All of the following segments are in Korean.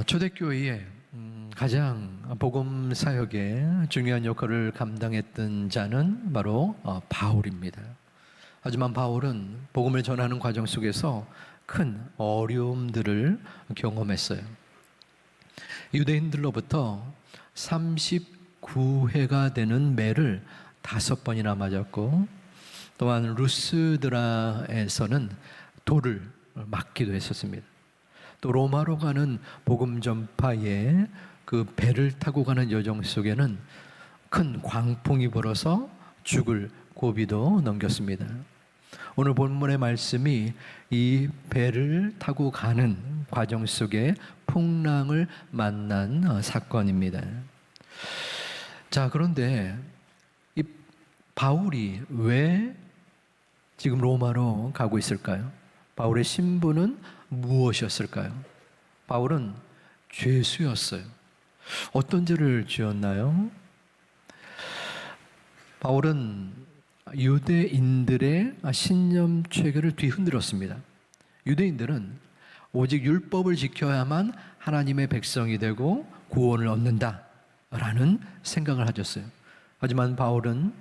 초대교회에 가장 복음 사역에 중요한 역할을 감당했던 자는 바로 바울입니다. 하지만 바울은 복음을 전하는 과정 속에서 큰 어려움들을 경험했어요. 유대인들로부터 39회가 되는 매를 5번이나 맞았고, 또한 루스드라에서는 돌을 맞기도 했었습니다. 또 로마로 가는 복음 전파에 그 배를 타고 가는 여정 속에는 큰 광풍이 불어서 죽을 고비도 넘겼습니다. 오늘 본문의 말씀이 이 배를 타고 가는 과정 속에 풍랑을 만난 사건입니다. 자, 그런데 이 바울이 왜 지금 로마로 가고 있을까요? 바울의 신분은 무엇이었을까요? 바울은 죄수였어요. 어떤 죄를 지었나요? 바울은 유대인들의 신념 체계를 뒤흔들었습니다. 유대인들은 오직 율법을 지켜야만 하나님의 백성이 되고 구원을 얻는다라는 생각을 가졌어요. 하지만 바울은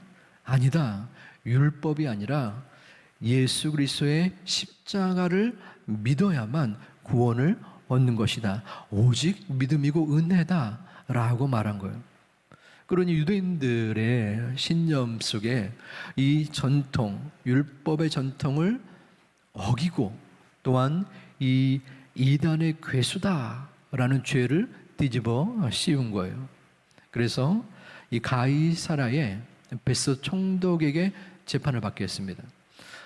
아니다. 율법이 아니라 예수 그리스도의 십자가를 믿어야만 구원을 얻는 것이다. 오직 믿음이고 은혜다 라고 말한 거예요. 그러니 유대인들의 신념 속에 이 전통, 율법의 전통을 어기고 또한 이 이단의 괴수다라는 죄를 뒤집어 씌운 거예요. 그래서 이 가이사라의 베스 총독에게 재판을 받게 했습니다.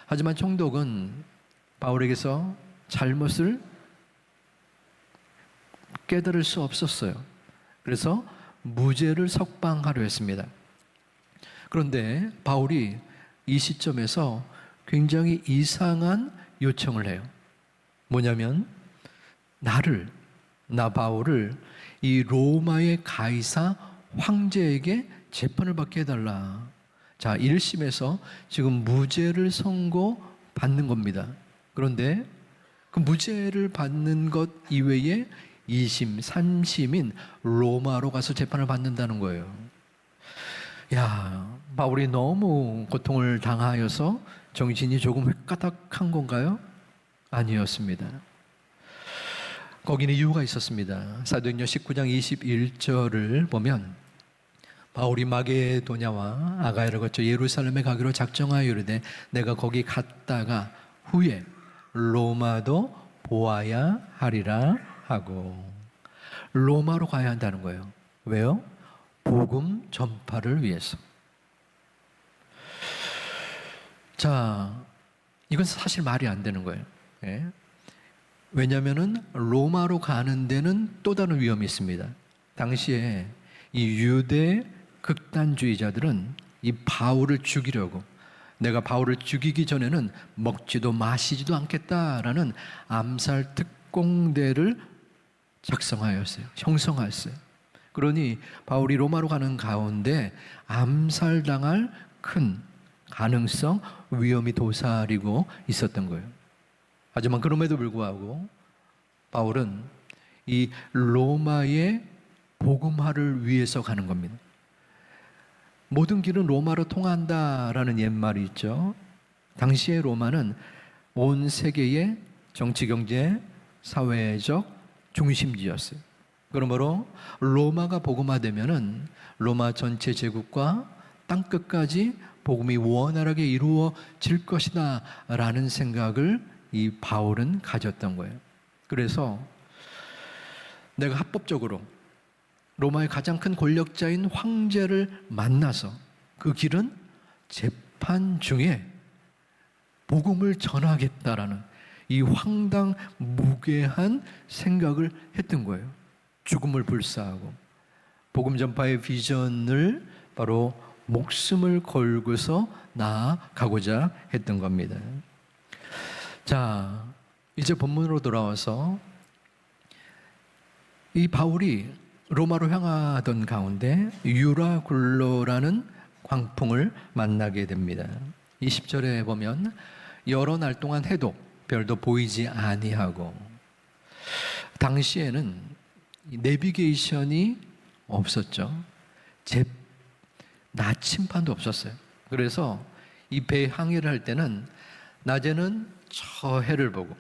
하지만 총독은 바울에게서 잘못을 깨달을 수 없었어요. 그래서 무죄를 석방하려 했습니다. 그런데 바울이 이 시점에서 굉장히 이상한 요청을 해요. 뭐냐면 나 바울을 이 로마의 가이사 황제에게 재판을 받게 해달라. 자, 1심에서 지금 무죄를 선고받는 겁니다. 그런데 그 무죄를 받는 것 이외에 2심, 3심인 로마로 가서 재판을 받는다는 거예요. 야, 바울이 너무 고통을 당하여서 정신이 조금 획가닥한 건가요? 아니었습니다. 거기는 이유가 있었습니다. 사도행전 19장 21절을 보면 바울이 마게도냐와 아가야를 거쳐 예루살렘에 가기로 작정하여 이르되 내가 거기 갔다가 후에 로마도 보아야 하리라 하고, 로마로 가야 한다는 거예요. 왜요? 복음 전파를 위해서. 자, 이건 사실 말이 안 되는 거예요. 예? 왜냐하면 로마로 가는 데는 또 다른 위험이 있습니다. 당시에 이 유대 극단주의자들은 이 바울을 죽이려고, 내가 바울을 죽이기 전에는 먹지도 마시지도 않겠다라는 암살 특공대를 작성하였어요. 형성하였어요. 그러니 바울이 로마로 가는 가운데 암살당할 큰 가능성, 위험이 도사리고 있었던 거예요. 하지만 그럼에도 불구하고 바울은 이 로마의 복음화를 위해서 가는 겁니다. 모든 길은 로마로 통한다라는 옛말이 있죠. 당시의 로마는 온 세계의 정치, 경제, 사회적 중심지였어요. 그러므로 로마가 복음화되면은 로마 전체 제국과 땅끝까지 복음이 원활하게 이루어질 것이다 라는 생각을 이 바울은 가졌던 거예요. 그래서 내가 합법적으로 로마의 가장 큰 권력자인 황제를 만나서 그 길은 재판 중에 복음을 전하겠다라는 이 황당무계한 생각을 했던 거예요. 죽음을 불사하고 복음 전파의 비전을 바로 목숨을 걸고서 나아가고자 했던 겁니다. 자, 이제 본문으로 돌아와서 이 바울이 로마로 향하던 가운데 유라굴로라는 광풍을 만나게 됩니다. 20절에 보면 여러 날 동안 해도 별도 보이지 아니하고, 당시에는 이 내비게이션이 없었죠. 나침반도 없었어요. 그래서 이 배 항해를 할 때는 낮에는 저 해를 보고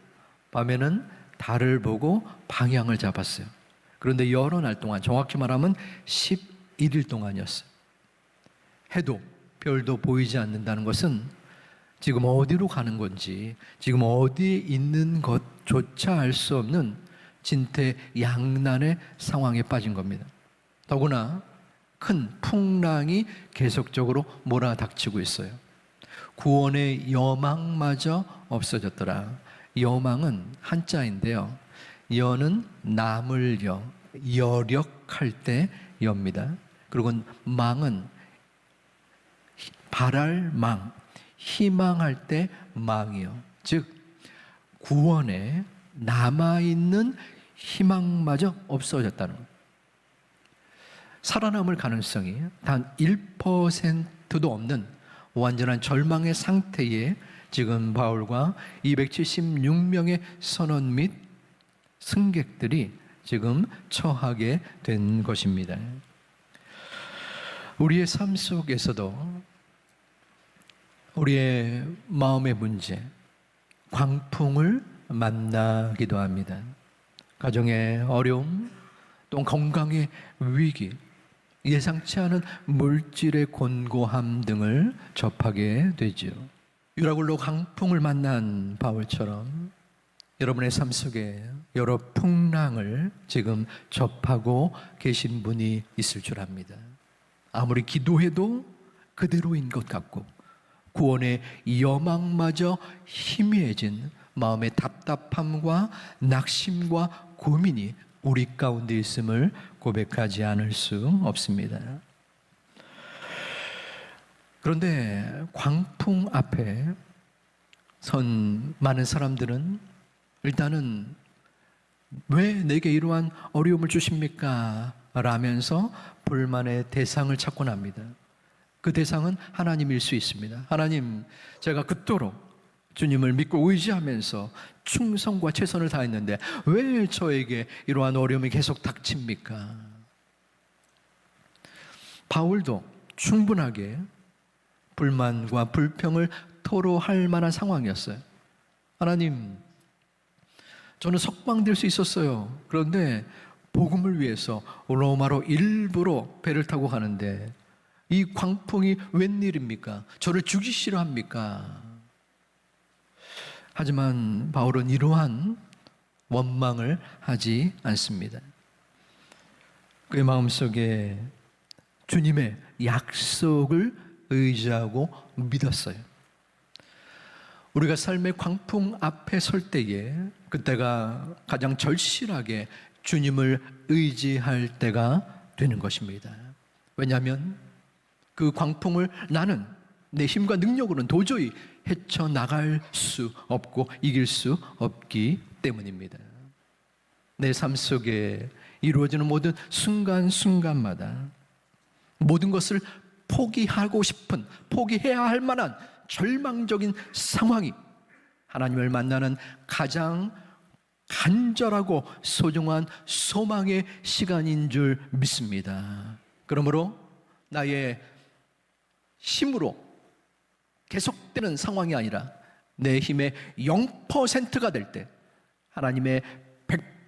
밤에는 달을 보고 방향을 잡았어요. 그런데 여러 날 동안, 정확히 말하면 11일 동안이었어요. 해도 별도 보이지 않는다는 것은 지금 어디로 가는 건지, 지금 어디에 있는 것조차 알 수 없는 진퇴양난의 상황에 빠진 겁니다. 더구나 큰 풍랑이 계속적으로 몰아닥치고 있어요. 구원의 여망마저 없어졌더라. 여망은 한자인데요. 여는 남을 여력할 때 여입니다. 그리고 망은 바랄 망, 희망할 때 망이요. 즉 구원에 남아있는 희망마저 없어졌다는 거예요. 살아남을 가능성이 단 1%도 없는 완전한 절망의 상태에 지금 바울과 276명의 선원 및 승객들이 지금 처하게 된 것입니다. 우리의 삶 속에서도 우리의 마음의 문제, 광풍을 만나기도 합니다. 가정의 어려움, 또 건강의 위기, 예상치 않은 물질의 곤고함 등을 접하게 되죠. 유라굴로 강풍을 만난 바울처럼 여러분의 삶 속에 여러 풍랑을 지금 접하고 계신 분이 있을 줄 압니다. 아무리 기도해도 그대로인 것 같고 구원의 여망마저 희미해진 마음의 답답함과 낙심과 고민이 우리 가운데 있음을 고백하지 않을 수 없습니다. 그런데 광풍 앞에 선 많은 사람들은 일단은 왜 내게 이러한 어려움을 주십니까? 라면서 불만의 대상을 찾곤 합니다. 그 대상은 하나님일 수 있습니다. 하나님, 제가 그토록 주님을 믿고 의지하면서 충성과 최선을 다했는데 왜 저에게 이러한 어려움이 계속 닥칩니까? 바울도 충분하게 불만과 불평을 토로할 만한 상황이었어요. 하나님, 저는 석방될 수 있었어요. 그런데 복음을 위해서 로마로 일부러 배를 타고 가는데 이 광풍이 웬일입니까? 저를 죽이시려 합니까? 하지만 바울은 이러한 원망을 하지 않습니다. 그의 마음속에 주님의 약속을 의지하고 믿었어요. 우리가 삶의 광풍 앞에 설 때에 그때가 가장 절실하게 주님을 의지할 때가 되는 것입니다. 왜냐하면 그 광풍을 나는 내 힘과 능력으로는 도저히 헤쳐나갈 수 없고 이길 수 없기 때문입니다. 내 삶 속에 이루어지는 모든 순간순간마다 모든 것을 포기하고 싶은, 포기해야 할 만한 절망적인 상황이 하나님을 만나는 가장 간절하고 소중한 소망의 시간인 줄 믿습니다. 그러므로 나의 힘으로 계속되는 상황이 아니라 내 힘의 0%가 될 때 하나님의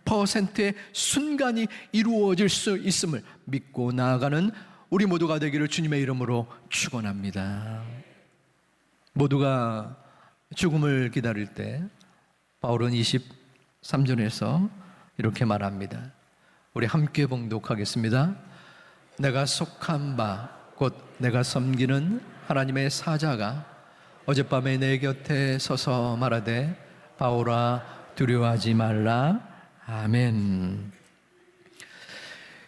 100%의 순간이 이루어질 수 있음을 믿고 나아가는 우리 모두가 되기를 주님의 이름으로 축원합니다. 모두가 죽음을 기다릴 때 바울은 23절에서 이렇게 말합니다. 우리 함께 봉독하겠습니다. 내가 속한 바 곧 내가 섬기는 하나님의 사자가 어젯밤에 내 곁에 서서 말하되 바울아 두려워하지 말라. 아멘.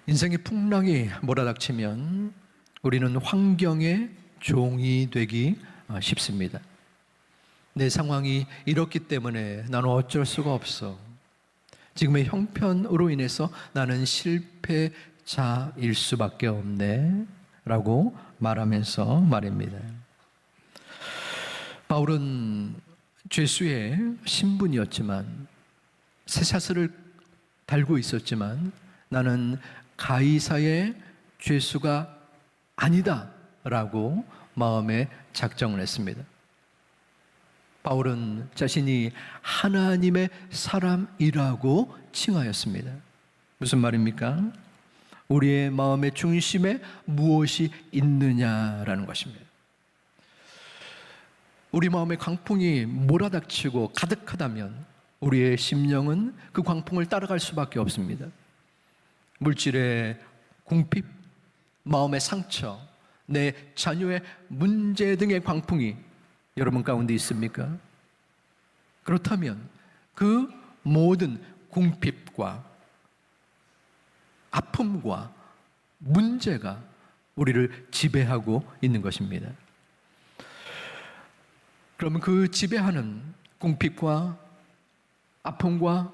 인생의 풍랑이 몰아닥치면 우리는 환경의 종이 되기 쉽습니다. 내 상황이 이렇기 때문에 나는 어쩔 수가 없어. 지금의 형편으로 인해서 나는 실패자일 수밖에 없네 라고 말하면서 말입니다. 바울은 죄수의 신분이었지만 쇠사슬을 달고 있었지만 나는 가이사의 죄수가 아니다 라고 마음에 작정을 했습니다. 바울은 자신이 하나님의 사람이라고 칭하였습니다. 무슨 말입니까? 우리의 마음의 중심에 무엇이 있느냐라는 것입니다. 우리 마음에 광풍이 몰아닥치고 가득하다면 우리의 심령은 그 광풍을 따라갈 수밖에 없습니다. 물질의 궁핍, 마음의 상처, 내 자녀의 문제 등의 광풍이 여러분 가운데 있습니까? 그렇다면 그 모든 궁핍과 아픔과 문제가 우리를 지배하고 있는 것입니다. 그러면 그 지배하는 궁핍과 아픔과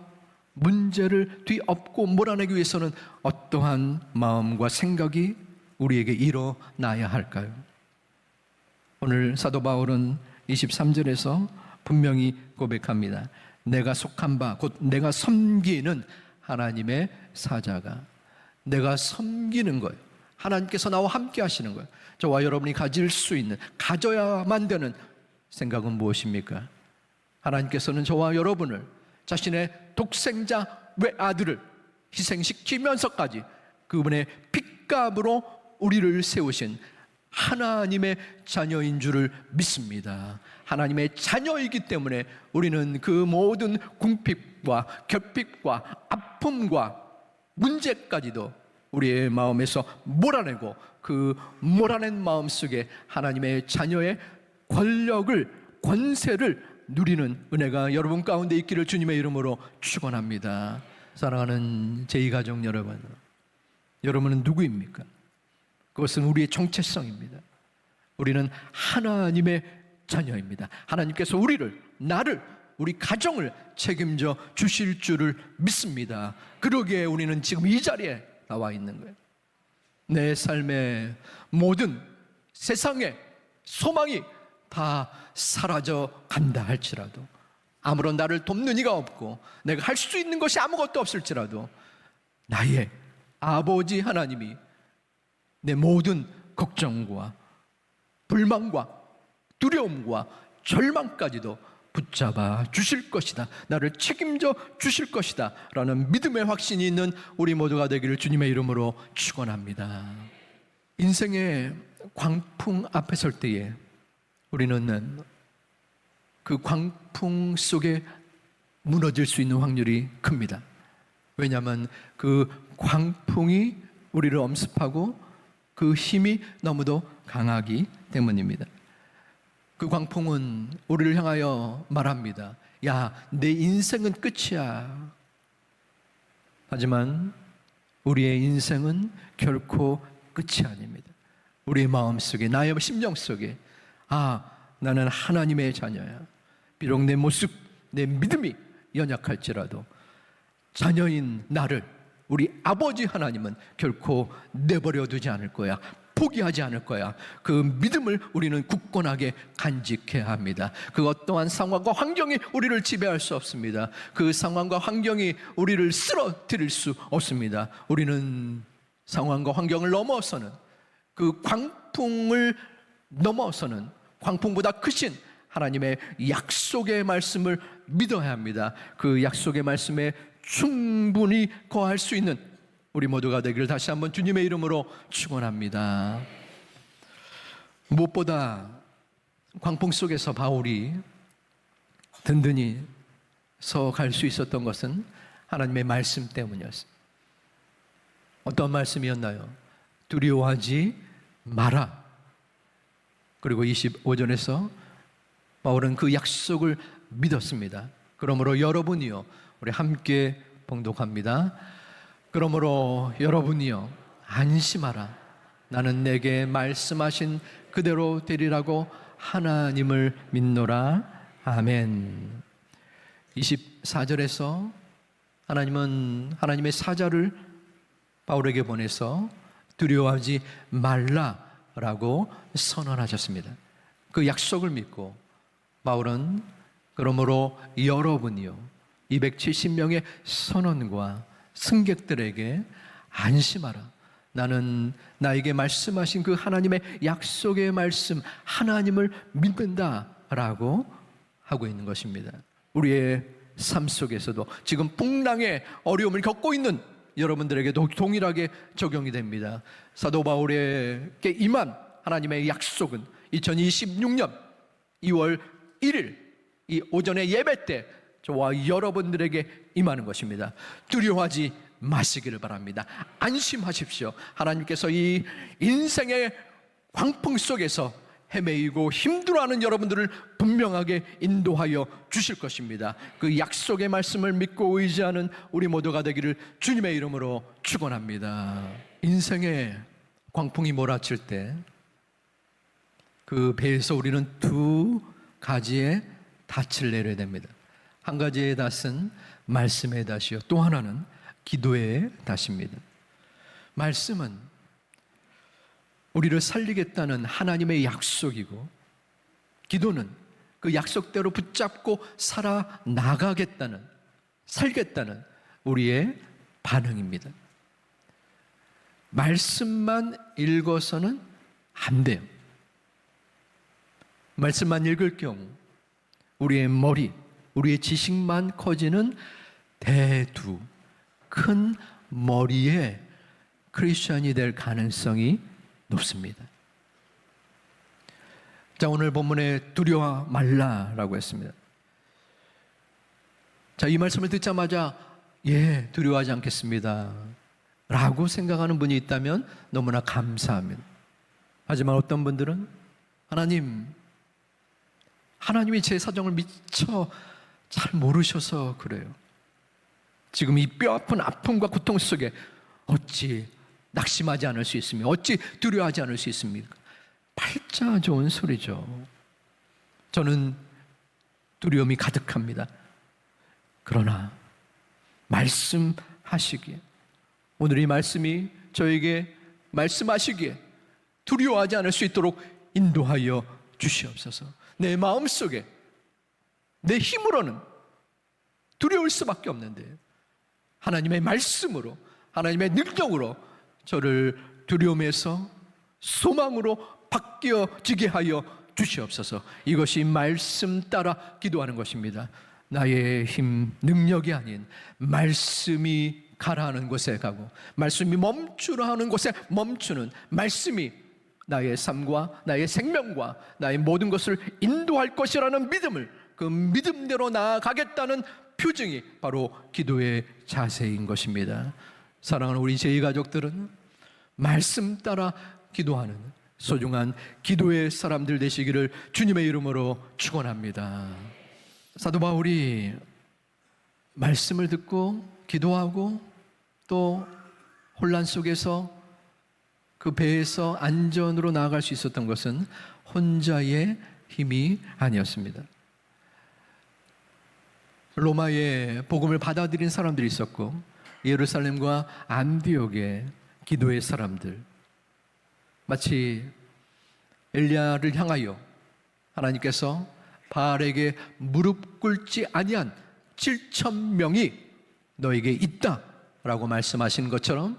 문제를 뒤엎고 몰아내기 위해서는 어떠한 마음과 생각이 우리에게 일어나야 할까요? 오늘 사도 바울은 23절에서 분명히 고백합니다. 내가 속한 바 곧 내가 섬기는 하나님의 사자가, 내가 섬기는 거예요. 하나님께서 나와 함께 하시는 거예요. 저와 여러분이 가질 수 있는, 가져야만 되는 생각은 무엇입니까? 하나님께서는 저와 여러분을 자신의 독생자 외아들을 희생시키면서까지 그분의 핏값으로 우리를 세우신 하나님의 자녀인 줄을 믿습니다. 하나님의 자녀이기 때문에 우리는 그 모든 궁핍과 결핍과 아픔과 문제까지도 우리의 마음에서 몰아내고 그 몰아낸 마음 속에 하나님의 자녀의 권력을, 권세를 누리는 은혜가 여러분 가운데 있기를 주님의 이름으로 축원합니다. 사랑하는 제2가족 여러분, 여러분은 누구입니까? 그것은 우리의 정체성입니다. 우리는 하나님의 자녀입니다. 하나님께서 우리를, 나를, 우리 가정을 책임져 주실 줄을 믿습니다. 그러기에 우리는 지금 이 자리에 나와 있는 거예요. 내 삶의 모든 세상의 소망이 다 사라져 간다 할지라도, 아무런 나를 돕는 이가 없고 내가 할 수 있는 것이 아무것도 없을지라도 나의 아버지 하나님이 내 모든 걱정과 불만과 두려움과 절망까지도 붙잡아 주실 것이다, 나를 책임져 주실 것이다 라는 믿음의 확신이 있는 우리 모두가 되기를 주님의 이름으로 축원합니다. 인생의 광풍 앞에 설 때에 우리는 그 광풍 속에 무너질 수 있는 확률이 큽니다. 왜냐하면 그 광풍이 우리를 엄습하고 그 힘이 너무도 강하기 때문입니다. 그 광풍은 우리를 향하여 말합니다. 야, 내 인생은 끝이야. 하지만 우리의 인생은 결코 끝이 아닙니다. 우리의 마음속에, 나의 심령 속에, 나는 하나님의 자녀야. 비록 내 모습, 내 믿음이 연약할지라도 자녀인 나를 우리 아버지 하나님은 결코 내버려 두지 않을 거야. 포기하지 않을 거야. 그 믿음을 우리는 굳건하게 간직해야 합니다. 그 어떠한 상황과 환경이 우리를 지배할 수 없습니다. 그 상황과 환경이 우리를 쓰러뜨릴 수 없습니다. 우리는 상황과 환경을 넘어서는, 그 광풍을 넘어서는 광풍보다 크신 하나님의 약속의 말씀을 믿어야 합니다. 그 약속의 말씀에 충분히 거할 수 있는 우리 모두가 되기를 다시 한번 주님의 이름으로 축원합니다. 무엇보다 광풍 속에서 바울이 든든히 서 갈 수 있었던 것은 하나님의 말씀 때문이었습니다. 어떤 말씀이었나요? 두려워하지 마라. 그리고 25절에서 바울은 그 약속을 믿었습니다. 그러므로 여러분이요, 우리 함께 봉독합니다. 그러므로 여러분이요, 안심하라. 나는 내게 말씀하신 그대로 되리라고 하나님을 믿노라. 아멘. 24절에서 하나님은 하나님의 사자를 바울에게 보내서 두려워하지 말라라고 선언하셨습니다. 그 약속을 믿고 바울은 그러므로 여러분이요, 270명의 선원과 승객들에게 안심하라. 나는 나에게 말씀하신 그 하나님의 약속의 말씀, 하나님을 믿는다라고 하고 있는 것입니다. 우리의 삶 속에서도 지금 풍랑의 어려움을 겪고 있는 여러분들에게도 동일하게 적용이 됩니다. 사도 바울에게 임한 하나님의 약속은 2026년 2월 1일 이 오전의 예배 때 저와 여러분들에게 임하는 것입니다. 두려워하지 마시기를 바랍니다. 안심하십시오. 하나님께서 이 인생의 광풍 속에서 헤매이고 힘들어하는 여러분들을 분명하게 인도하여 주실 것입니다. 그 약속의 말씀을 믿고 의지하는 우리 모두가 되기를 주님의 이름으로 축원합니다. 인생의 광풍이 몰아칠 때 그 배에서 우리는 두 가지의 닻을 내려야 됩니다. 한 가지의 닻은 말씀의 닻이요, 또 하나는 기도의 닻입니다. 말씀은 우리를 살리겠다는 하나님의 약속이고, 기도는 그 약속대로 붙잡고 살아나가겠다는, 살겠다는 우리의 반응입니다. 말씀만 읽어서는 안 돼요. 말씀만 읽을 경우 우리의 머리, 우리의 지식만 커지는 대두 큰 머리의 크리스천이 될 가능성이 높습니다. 자, 오늘 본문에 두려워 말라라고 했습니다. 자, 이 말씀을 듣자마자 두려워하지 않겠습니다 라고 생각하는 분이 있다면 너무나 감사합니다. 하지만 어떤 분들은 하나님이 제 사정을 미처 잘 모르셔서 그래요. 지금 이 뼈아픈 아픔과 고통 속에 어찌 낙심하지 않을 수 있으며 어찌 두려워하지 않을 수 있습니까? 팔자 좋은 소리죠. 저는 두려움이 가득합니다. 그러나 말씀하시기에, 오늘 이 말씀이 저에게 말씀하시기에 두려워하지 않을 수 있도록 인도하여 주시옵소서. 내 마음속에 내 힘으로는 두려울 수밖에 없는데 하나님의 말씀으로, 하나님의 능력으로 저를 두려움에서 소망으로 바뀌어지게 하여 주시옵소서. 이것이 말씀 따라 기도하는 것입니다. 나의 힘, 능력이 아닌 말씀이 가라 하는 곳에 가고, 말씀이 멈추라 하는 곳에 멈추는, 말씀이 나의 삶과 나의 생명과 나의 모든 것을 인도할 것이라는 믿음을, 그 믿음대로 나아가겠다는 표징이 바로 기도의 자세인 것입니다. 사랑하는 우리 제2가족들은 말씀 따라 기도하는 소중한 기도의 사람들 되시기를 주님의 이름으로 축원합니다. 사도 바울이 말씀을 듣고 기도하고 또 혼란 속에서 그 배에서 안전으로 나아갈 수 있었던 것은 혼자의 힘이 아니었습니다. 로마의 복음을 받아들인 사람들이 있었고, 예루살렘과 안디옥의 기도의 사람들, 마치 엘리야를 향하여 하나님께서 바알에게 무릎 꿇지 아니한 7,000명이 너에게 있다라고 말씀하신 것처럼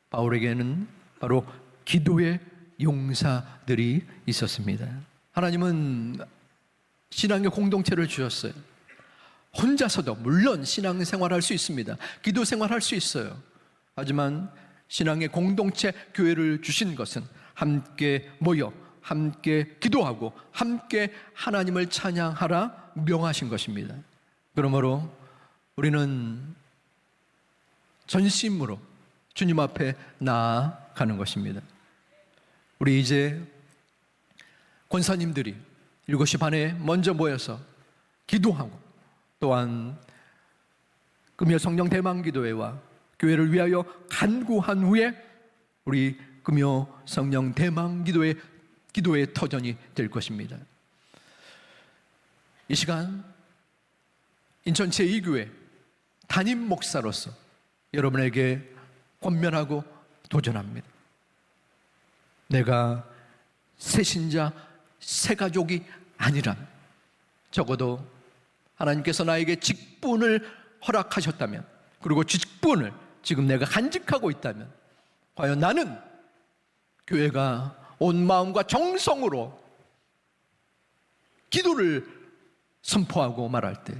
바울에게는 바로 기도의 용사들이 있었습니다. 하나님은 신앙의 공동체를 주셨어요. 혼자서도 물론 신앙생활할 수 있습니다. 기도 생활할 수 있어요. 하지만 신앙의 공동체 교회를 주신 것은 함께 모여 함께 기도하고 함께 하나님을 찬양하라 명하신 것입니다. 그러므로 우리는 전심으로 주님 앞에 나아가는 것입니다. 우리 이제 권사님들이 7시 반에 먼저 모여서 기도하고, 또한 금요 성령 대망 기도회와 교회를 위하여 간구한 후에 우리 금요 성령 대망 기도회 기도의 터전이 될 것입니다. 이 시간 인천 제2교회 담임 목사로서 여러분에게 권면하고 도전합니다. 내가 새신자 새가족이 아니라면, 적어도 하나님께서 나에게 직분을 허락하셨다면, 그리고 직분을 지금 내가 간직하고 있다면 과연 나는 교회가 온 마음과 정성으로 기도를 선포하고 말할 때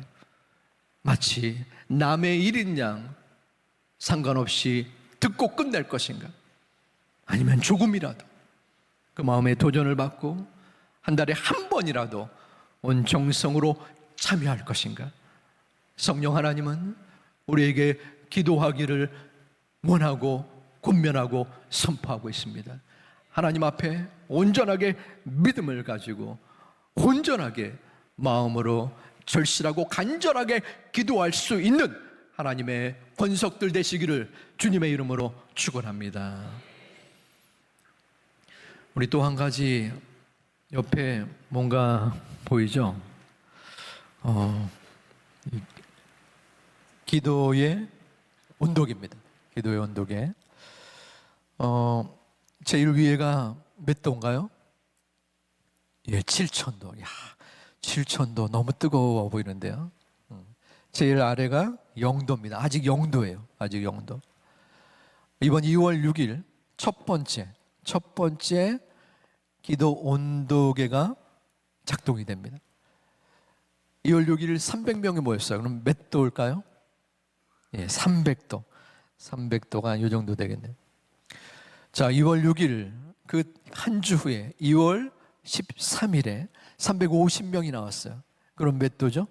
마치 남의 일인 양 상관없이 듣고 끝낼 것인가? 아니면 조금이라도 그 마음에 도전을 받고 한 달에 한 번이라도 온 정성으로 참여할 것인가? 성령 하나님은 우리에게 기도하기를 원하고 권면하고 선포하고 있습니다. 하나님 앞에 온전하게 믿음을 가지고 온전하게 마음으로 절실하고 간절하게 기도할 수 있는 하나님의 권석들 되시기를 주님의 이름으로 축원합니다. 우리 또 한 가지 옆에 뭔가 보이죠? 기도의 온도계입니다. 기도의 온도계. 제일 위에가 몇 도인가요? 예, 7,000도. 야, 7,000도 너무 뜨거워 보이는데요. 제일 아래가 0도입니다. 아직 0도예요. 아직 0도. 이번 2월 6일 첫 번째 기도 온도계가 작동이 됩니다. 2월 6일 300명이 모였어요. 그럼 몇 도일까요? 예, 300도. 300도가 이 정도 되겠네요. 자, 2월 6일 그 한 주 후에 2월 13일에 350명이 나왔어요. 그럼 몇 도죠?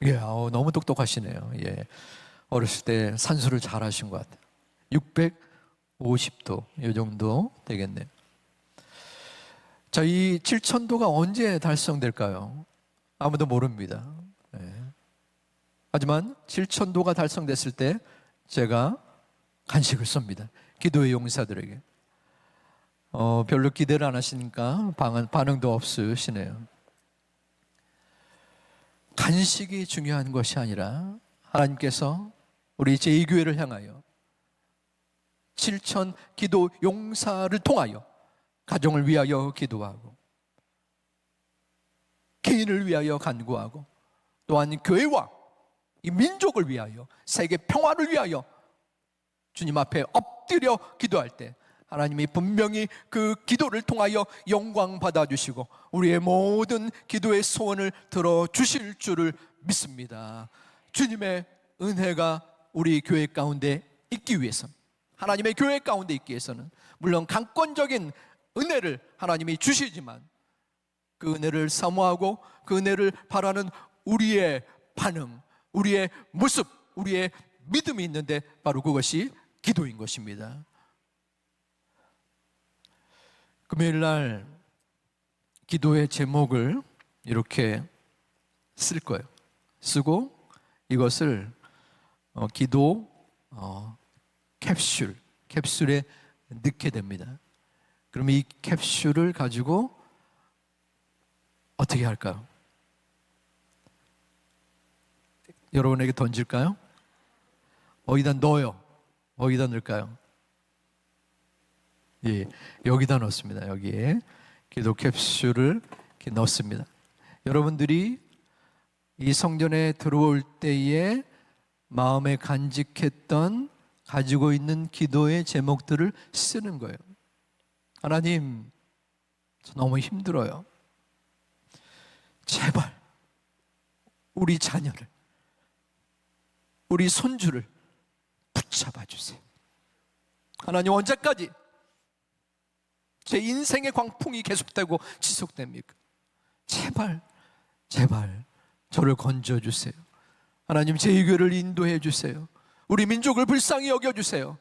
예, 너무 똑똑하시네요. 예, 어렸을 때 산수를 잘 하신 것 같아요. 650도 이 정도 되겠네요. 자, 이 7,000도가 언제 달성될까요? 아무도 모릅니다. 예. 하지만 7,000도가 달성됐을 때 제가 간식을 쏩니다. 기도의 용사들에게. 별로 기대를 안 하시니까 반응도 없으시네요. 간식이 중요한 것이 아니라 하나님께서 우리 제2교회를 향하여 7,000 기도 용사를 통하여 가정을 위하여 기도하고 개인을 위하여 간구하고 또한 교회와 이 민족을 위하여 세계 평화를 위하여 주님 앞에 엎드려 기도할 때 하나님이 분명히 그 기도를 통하여 영광 받아주시고 우리의 모든 기도의 소원을 들어주실 줄을 믿습니다. 주님의 은혜가 우리 교회 가운데 있기 위해서는, 하나님의 교회 가운데 있기 위해서는 물론 강권적인 은혜를 하나님이 주시지만 그 은혜를 사모하고 그 은혜를 바라는 우리의 반응, 우리의 모습, 우리의 믿음이 있는데 바로 그것이 기도인 것입니다. 금요일 날 기도의 제목을 이렇게 쓸 거예요. 쓰고 이것을 기도 캡슐에 넣게 됩니다. 그럼 이 캡슐을 가지고 어떻게 할까요? 여러분에게 던질까요? 어디다 넣어요? 어디다 넣을까요? 예, 여기다 넣습니다. 여기에 기도 캡슐을 이렇게 넣습니다. 여러분들이 이 성전에 들어올 때에 마음에 간직했던 가지고 있는 기도의 제목들을 쓰는 거예요. 하나님, 저 너무 힘들어요. 제발 우리 자녀를, 우리 손주를 붙잡아 주세요. 하나님, 언제까지 제 인생의 광풍이 계속되고 지속됩니까? 제발 저를 건져주세요. 하나님, 제2교를 인도해 주세요. 우리 민족을 불쌍히 여겨주세요.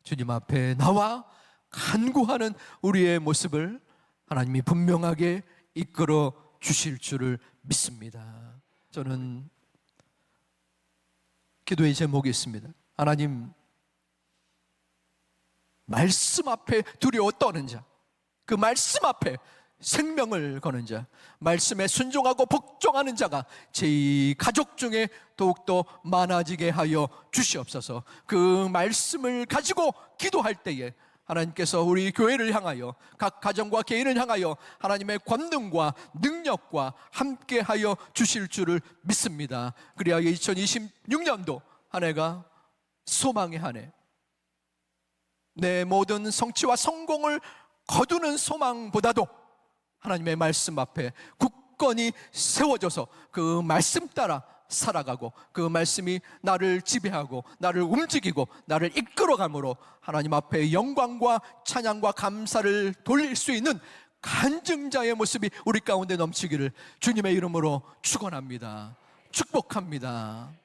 주님 앞에 나와 간구하는 우리의 모습을 하나님이 분명하게 이끌어 주실 줄을 믿습니다. 저는 기도의 제목이 있습니다. 하나님, 말씀 앞에 두려워 떠는 자, 그 말씀 앞에 생명을 거는 자, 말씀에 순종하고 복종하는 자가 제 가족 중에 더욱더 많아지게 하여 주시옵소서. 그 말씀을 가지고 기도할 때에 하나님께서 우리 교회를 향하여, 각 가정과 개인을 향하여 하나님의 권능과 능력과 함께 하여 주실 줄을 믿습니다. 그리하여 2026년도 한 해가 소망의 한 해, 내 모든 성취와 성공을 거두는 소망보다도 하나님의 말씀 앞에 굳건히 세워져서 그 말씀 따라 살아가고, 그 말씀이 나를 지배하고 나를 움직이고 나를 이끌어가므로 하나님 앞에 영광과 찬양과 감사를 돌릴 수 있는 간증자의 모습이 우리 가운데 넘치기를 주님의 이름으로 축원합니다. 축복합니다.